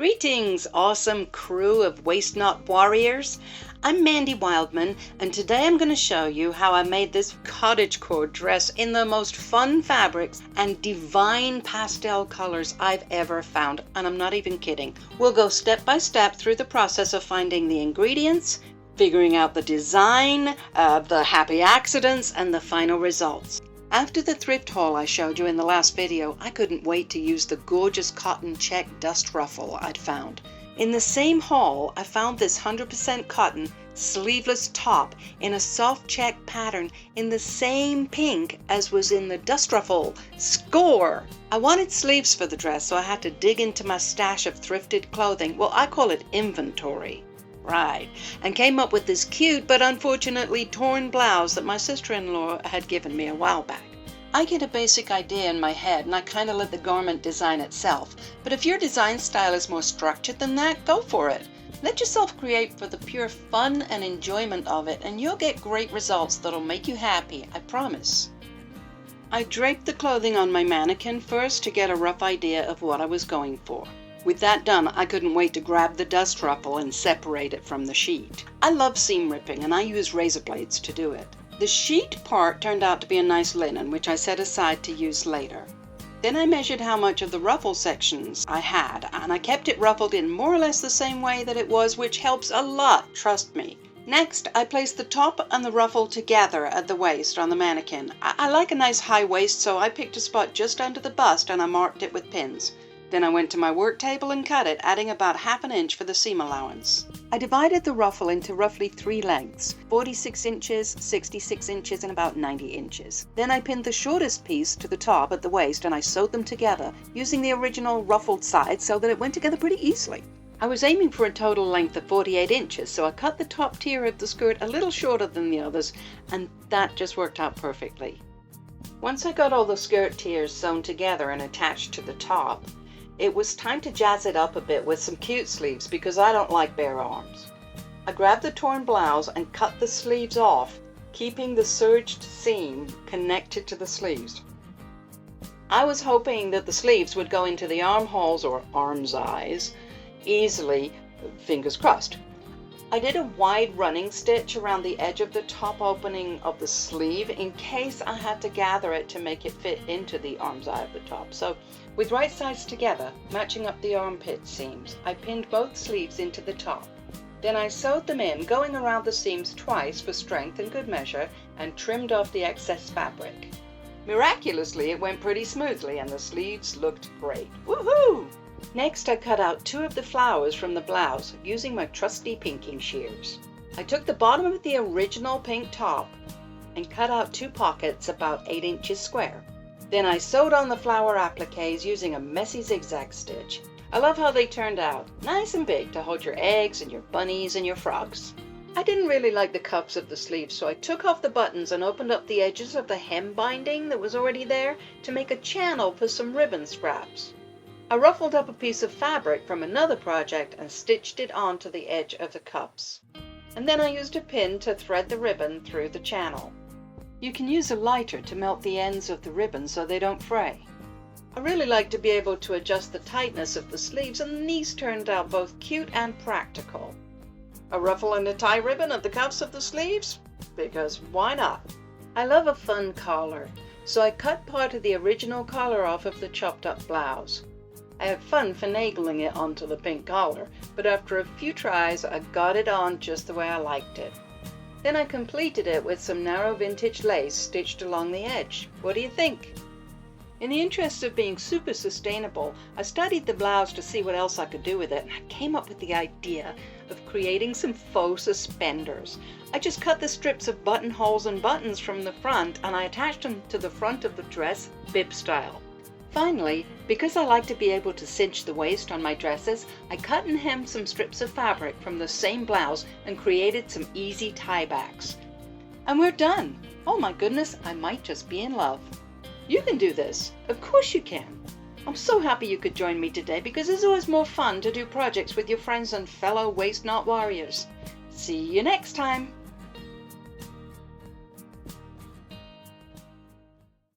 Greetings, awesome crew of waste not warriors. I'm Mandy Wildman, and today I'm going to show you how I made this cottagecore dress in the most fun fabrics and divine pastel colors I've ever found, and I'm not even kidding. We'll go step by step through the process of finding the ingredients, figuring out the design, the happy accidents, and the final results. After the thrift haul I showed you in the last video, I couldn't wait to use the gorgeous cotton check dust ruffle I'd found. In the same haul, I found this 100% cotton sleeveless top in a soft check pattern in the same pink as was in the dust ruffle. Score! I wanted sleeves for the dress, so I had to dig into my stash of thrifted clothing. Well, I call it inventory. Right, and came up with this cute but unfortunately torn blouse that my sister-in-law had given me a while back. I get a basic idea in my head and I kind of let the garment design itself, but if your design style is more structured than that, go for it. Let yourself create for the pure fun and enjoyment of it, and you'll get great results that'll make you happy, I promise. I draped the clothing on my mannequin first to get a rough idea of what I was going for. With that done, I couldn't wait to grab the dust ruffle and separate it from the sheet. I love seam ripping and I use razor blades to do it. The sheet part turned out to be a nice linen, which I set aside to use later. Then I measured how much of the ruffle sections I had, and I kept it ruffled in more or less the same way that it was, which helps a lot, trust me. Next, I placed the top and the ruffle together at the waist on the mannequin. I like a nice high waist, so I picked a spot just under the bust and I marked it with pins. Then I went to my work table and cut it, adding about ½ an inch for the seam allowance. I divided the ruffle into roughly 3 lengths, 46 inches, 66 inches, and about 90 inches. Then I pinned the shortest piece to the top at the waist and I sewed them together, using the original ruffled side so that it went together pretty easily. I was aiming for a total length of 48 inches, so I cut the top tier of the skirt a little shorter than the others, and that just worked out perfectly. Once I got all the skirt tiers sewn together and attached to the top, it was time to jazz it up a bit with some cute sleeves because I don't like bare arms. I grabbed the torn blouse and cut the sleeves off, keeping the serged seam connected to the sleeves. I was hoping that the sleeves would go into the armholes or armseyes easily, fingers crossed. I did a wide running stitch around the edge of the top opening of the sleeve in case I had to gather it to make it fit into the armseye of the top. So with right sides together, matching up the armpit seams, I pinned both sleeves into the top. Then I sewed them in, going around the seams twice for strength and good measure, and trimmed off the excess fabric. Miraculously, it went pretty smoothly and the sleeves looked great. Woohoo! Next, I cut out 2 of the flowers from the blouse using my trusty pinking shears. I took the bottom of the original pink top and cut out 2 pockets about 8 inches square. Then I sewed on the flower appliques using a messy zigzag stitch. I love how they turned out, nice and big to hold your eggs and your bunnies and your frogs. I didn't really like the cuffs of the sleeves, so I took off the buttons and opened up the edges of the hem binding that was already there to make a channel for some ribbon scraps. I ruffled up a piece of fabric from another project and stitched it onto the edge of the cuffs. And then I used a pin to thread the ribbon through the channel. You can use a lighter to melt the ends of the ribbon so they don't fray. I really like to be able to adjust the tightness of the sleeves, and these turned out both cute and practical. A ruffle and a tie ribbon at the cuffs of the sleeves? Because why not? I love a fun collar, so I cut part of the original collar off of the chopped up blouse. I had fun finagling it onto the pink collar, but after a few tries I got it on just the way I liked it. Then I completed it with some narrow vintage lace stitched along the edge. What do you think? In the interest of being super sustainable, I studied the blouse to see what else I could do with it, and I came up with the idea of creating some faux suspenders. I just cut the strips of buttonholes and buttons from the front and I attached them to the front of the dress, bib style. Finally, because I like to be able to cinch the waist on my dresses, I cut and hemmed some strips of fabric from the same blouse and created some easy tiebacks. And we're done! Oh my goodness, I might just be in love. You can do this. Of course you can. I'm so happy you could join me today because it's always more fun to do projects with your friends and fellow waste not warriors. See you next time!